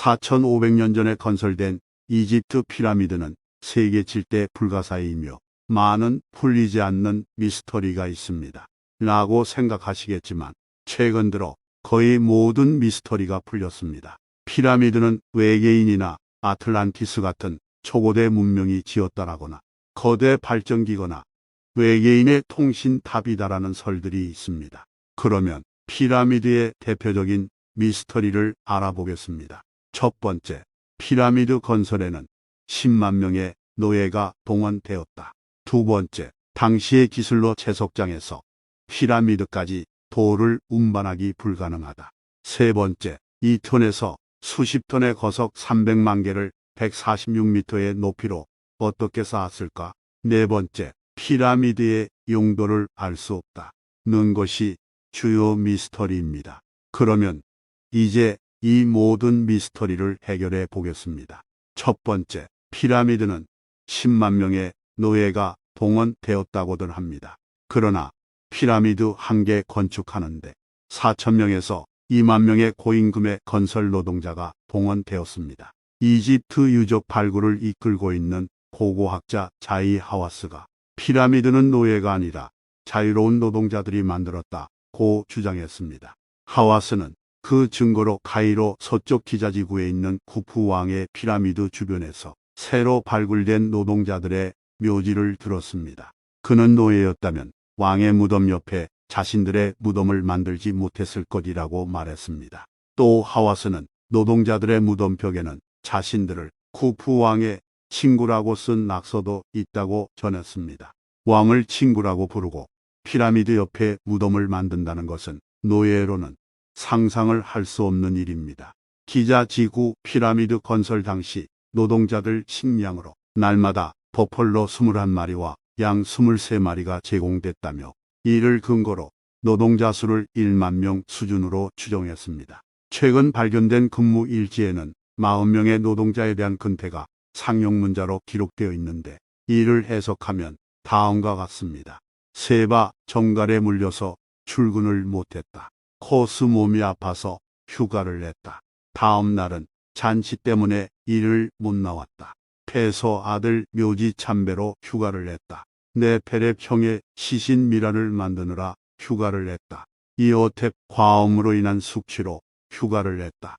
4,500년 전에 건설된 이집트 피라미드는 세계 7대 불가사의이며 많은 풀리지 않는 미스터리가 있습니다. 라고 생각하시겠지만 최근 들어 거의 모든 미스터리가 풀렸습니다. 피라미드는 외계인이나 아틀란티스 같은 초고대 문명이 지었다라거나 거대 발전기거나 외계인의 통신탑이다라는 설들이 있습니다. 그러면 피라미드의 대표적인 미스터리를 알아보겠습니다. 첫 번째, 피라미드 건설에는 10만 명의 노예가 동원되었다. 두 번째, 당시의 기술로 채석장에서 피라미드까지 돌을 운반하기 불가능하다. 세 번째, 2톤에서 수십 톤의 거석 300만 개를 146m의 높이로 어떻게 쌓았을까? 네 번째, 피라미드의 용도를 알 수 없다는 것이 주요 미스터리입니다. 그러면 이제 이 모든 미스터리를 해결해 보겠습니다. 첫 번째, 피라미드는 10만 명의 노예가 동원되었다고들 합니다. 그러나 피라미드 한 개 건축하는데 4,000명에서 2만 명의 고임금의 건설 노동자가 동원되었습니다. 이집트 유적 발굴을 이끌고 있는 고고학자 자이 하와스가 피라미드는 노예가 아니라 자유로운 노동자들이 만들었다고 주장했습니다. 하와스는 그 증거로 카이로 서쪽 기자지구에 있는 쿠프 왕의 피라미드 주변에서 새로 발굴된 노동자들의 묘지를 들었습니다. 그는 노예였다면 왕의 무덤 옆에 자신들의 무덤을 만들지 못했을 것이라고 말했습니다. 또 하와스는 노동자들의 무덤벽에는 자신들을 쿠프 왕의 친구라고 쓴 낙서도 있다고 전했습니다. 왕을 친구라고 부르고 피라미드 옆에 무덤을 만든다는 것은 노예로는 상상을 할 수 없는 일입니다. 기자지구 피라미드 건설 당시 노동자들 식량으로 날마다 버펄로 21마리와 양 23마리가 제공됐다며 이를 근거로 노동자 수를 1만 명 수준으로 추정했습니다. 최근 발견된 근무 일지에는 40명의 노동자에 대한 근태가 상용문자로 기록되어 있는데 이를 해석하면 다음과 같습니다. 세바 정갈에 물려서 출근을 못했다. 코스 몸이 아파서 휴가를 냈다. 다음 날은 잔치 때문에 일을 못 나왔다. 폐소 아들 묘지 참배로 휴가를 냈다. 내 페렙 형의 시신 미라를 만드느라 휴가를 냈다. 이오텝 과음으로 인한 숙취로 휴가를 냈다.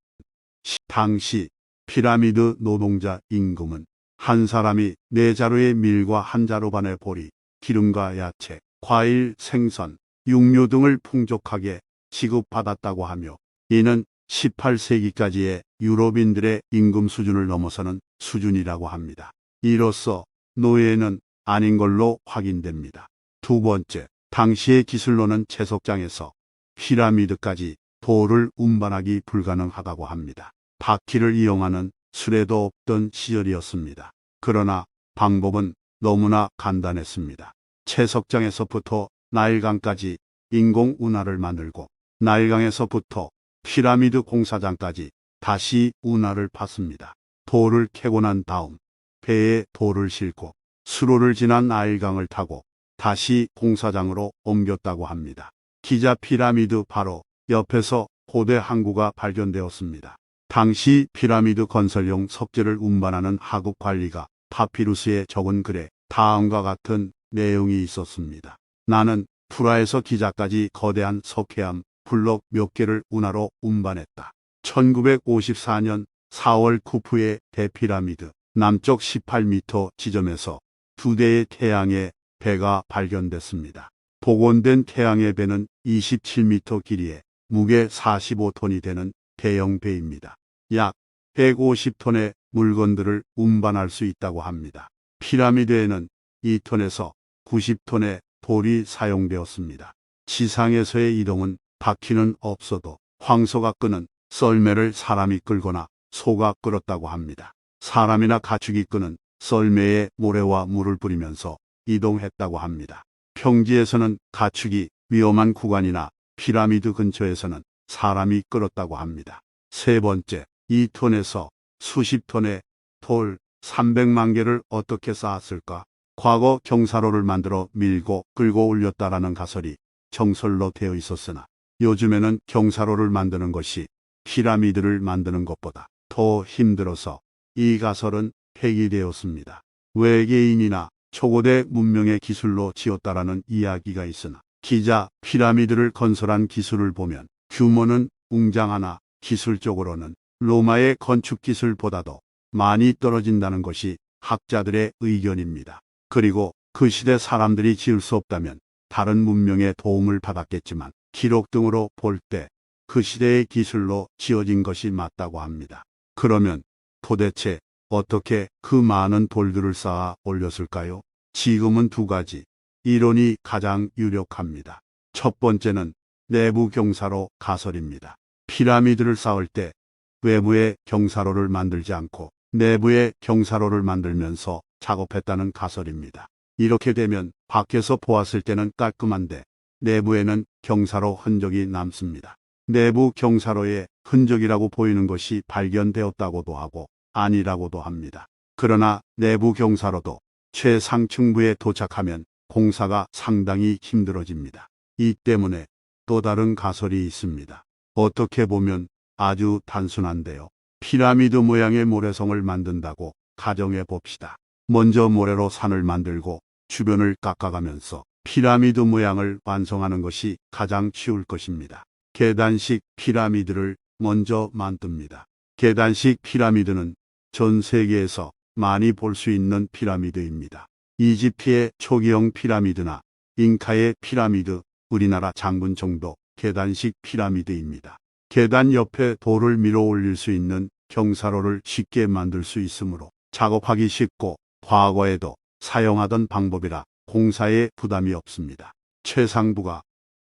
당시 피라미드 노동자 임금은 한 사람이 4자루의 밀과 1자루 반의 보리, 기름과 야채, 과일, 생선, 육류 등을 풍족하게 지급받았다고 하며 이는 18세기까지의 유럽인들의 임금 수준을 넘어서는 수준이라고 합니다. 이로써 노예는 아닌 걸로 확인됩니다. 두 번째, 당시의 기술로는 채석장에서 피라미드까지 돌을 운반하기 불가능하다고 합니다. 바퀴를 이용하는 수레도 없던 시절이었습니다. 그러나 방법은 너무나 간단했습니다. 채석장에서부터 나일강까지 인공 운하를 만들고 나일강에서부터 피라미드 공사장까지 다시 운하를 팠습니다. 돌을 캐고 난 다음 배에 돌을 싣고 수로를 지난 나일강을 타고 다시 공사장으로 옮겼다고 합니다. 기자 피라미드 바로 옆에서 고대 항구가 발견되었습니다. 당시 피라미드 건설용 석재를 운반하는 하급 관리가 파피루스에 적은 글에 다음과 같은 내용이 있었습니다. 나는 프라에서 기자까지 거대한 석회암 블록 몇 개를 운하로 운반했다. 1954년 4월 쿠프의 대피라미드 남쪽 18m 지점에서 2대의 태양의 배가 발견됐습니다. 복원된 태양의 배는 27m 길이에 무게 45톤이 되는 대형 배입니다. 약 150톤의 물건들을 운반할 수 있다고 합니다. 피라미드에는 2톤에서 90톤의 돌이 사용되었습니다. 지상에서의 이동은 바퀴는 없어도 황소가 끄는 썰매를 사람이 끌거나 소가 끌었다고 합니다. 사람이나 가축이 끄는 썰매에 모래와 물을 뿌리면서 이동했다고 합니다. 평지에서는 가축이 위험한 구간이나 피라미드 근처에서는 사람이 끌었다고 합니다. 세 번째, 2톤에서 수십 톤의 돌 300만 개를 어떻게 쌓았을까? 과거 경사로를 만들어 밀고 끌고 올렸다라는 가설이 정설로 되어 있었으나 요즘에는 경사로를 만드는 것이 피라미드를 만드는 것보다 더 힘들어서 이 가설은 폐기되었습니다. 외계인이나 초고대 문명의 기술로 지었다라는 이야기가 있으나 기자 피라미드를 건설한 기술을 보면 규모는 웅장하나 기술적으로는 로마의 건축 기술보다도 많이 떨어진다는 것이 학자들의 의견입니다. 그리고 그 시대 사람들이 지을 수 없다면 다른 문명의 도움을 받았겠지만 기록 등으로 볼 때 그 시대의 기술로 지어진 것이 맞다고 합니다. 그러면 도대체 어떻게 그 많은 돌들을 쌓아 올렸을까요? 지금은 두 가지 이론이 가장 유력합니다. 첫 번째는 내부 경사로 가설입니다. 피라미드를 쌓을 때 외부에 경사로를 만들지 않고 내부에 경사로를 만들면서 작업했다는 가설입니다. 이렇게 되면 밖에서 보았을 때는 깔끔한데 내부에는 경사로 흔적이 남습니다. 내부 경사로의 흔적이라고 보이는 것이 발견되었다고도 하고 아니라고도 합니다. 그러나 내부 경사로도 최상층부에 도착하면 공사가 상당히 힘들어집니다. 이 때문에 또 다른 가설이 있습니다. 어떻게 보면 아주 단순한데요. 피라미드 모양의 모래성을 만든다고 가정해 봅시다. 먼저 모래로 산을 만들고 주변을 깎아가면서 피라미드 모양을 완성하는 것이 가장 쉬울 것입니다. 계단식 피라미드를 먼저 만듭니다. 계단식 피라미드는 전 세계에서 많이 볼 수 있는 피라미드입니다. 이집트의 초기형 피라미드나 잉카의 피라미드, 우리나라 장군정도 계단식 피라미드입니다. 계단 옆에 돌을 밀어 올릴 수 있는 경사로를 쉽게 만들 수 있으므로 작업하기 쉽고 과거에도 사용하던 방법이라 공사에 부담이 없습니다. 최상부가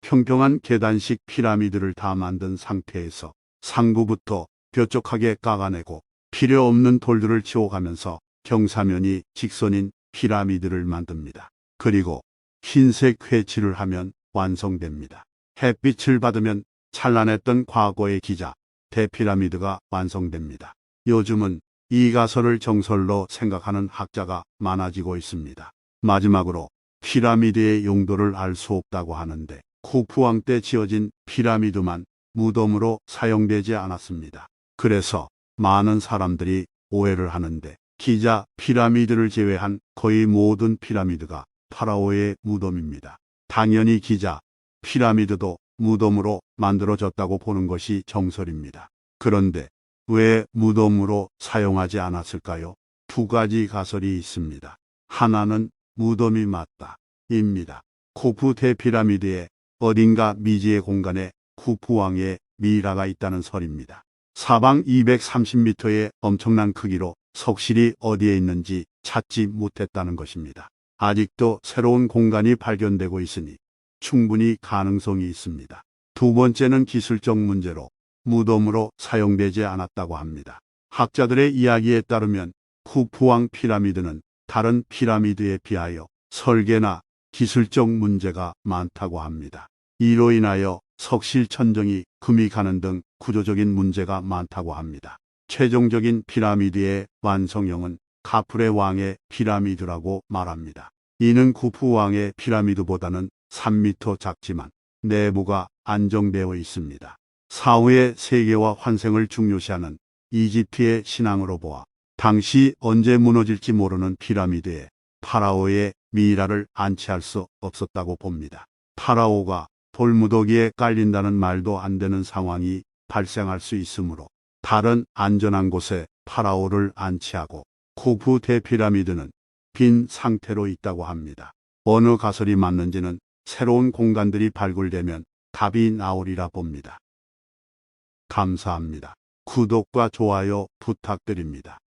평평한 계단식 피라미드를 다 만든 상태에서 상부부터 뾰족하게 깎아내고 필요 없는 돌들을 치워가면서 경사면이 직선인 피라미드를 만듭니다. 그리고 흰색 회칠을 하면 완성됩니다. 햇빛을 받으면 찬란했던 과거의 기자, 대피라미드가 완성됩니다. 요즘은 이 가설을 정설로 생각하는 학자가 많아지고 있습니다. 마지막으로 피라미드의 용도를 알 수 없다고 하는데 쿠푸왕 때 지어진 피라미드만 무덤으로 사용되지 않았습니다. 그래서 많은 사람들이 오해를 하는데 기자 피라미드를 제외한 거의 모든 피라미드가 파라오의 무덤입니다. 당연히 기자 피라미드도 무덤으로 만들어졌다고 보는 것이 정설입니다. 그런데 왜 무덤으로 사용하지 않았을까요? 두 가지 가설이 있습니다. 하나는 무덤이 맞다 입니다. 쿠푸 대피라미드의 어딘가 미지의 공간에 쿠푸왕의 미이라가 있다는 설입니다. 사방 230m의 엄청난 크기로 석실이 어디에 있는지 찾지 못했다는 것입니다. 아직도 새로운 공간이 발견되고 있으니 충분히 가능성이 있습니다. 두 번째는 기술적 문제로 무덤으로 사용되지 않았다고 합니다. 학자들의 이야기에 따르면 쿠푸왕 피라미드는 다른 피라미드에 비하여 설계나 기술적 문제가 많다고 합니다. 이로 인하여 석실 천정이 금이 가는 등 구조적인 문제가 많다고 합니다. 최종적인 피라미드의 완성형은 카프레 왕의 피라미드라고 말합니다. 이는 쿠푸 왕의 피라미드보다는 3m 작지만 내부가 안정되어 있습니다. 사후의 세계와 환생을 중요시하는 이집트의 신앙으로 보아 당시 언제 무너질지 모르는 피라미드에 파라오의 미이라를 안치할 수 없었다고 봅니다. 파라오가 돌무더기에 깔린다는 말도 안 되는 상황이 발생할 수 있으므로 다른 안전한 곳에 파라오를 안치하고 쿠푸 대피라미드는 빈 상태로 있다고 합니다. 어느 가설이 맞는지는 새로운 공간들이 발굴되면 답이 나오리라 봅니다. 감사합니다. 구독과 좋아요 부탁드립니다.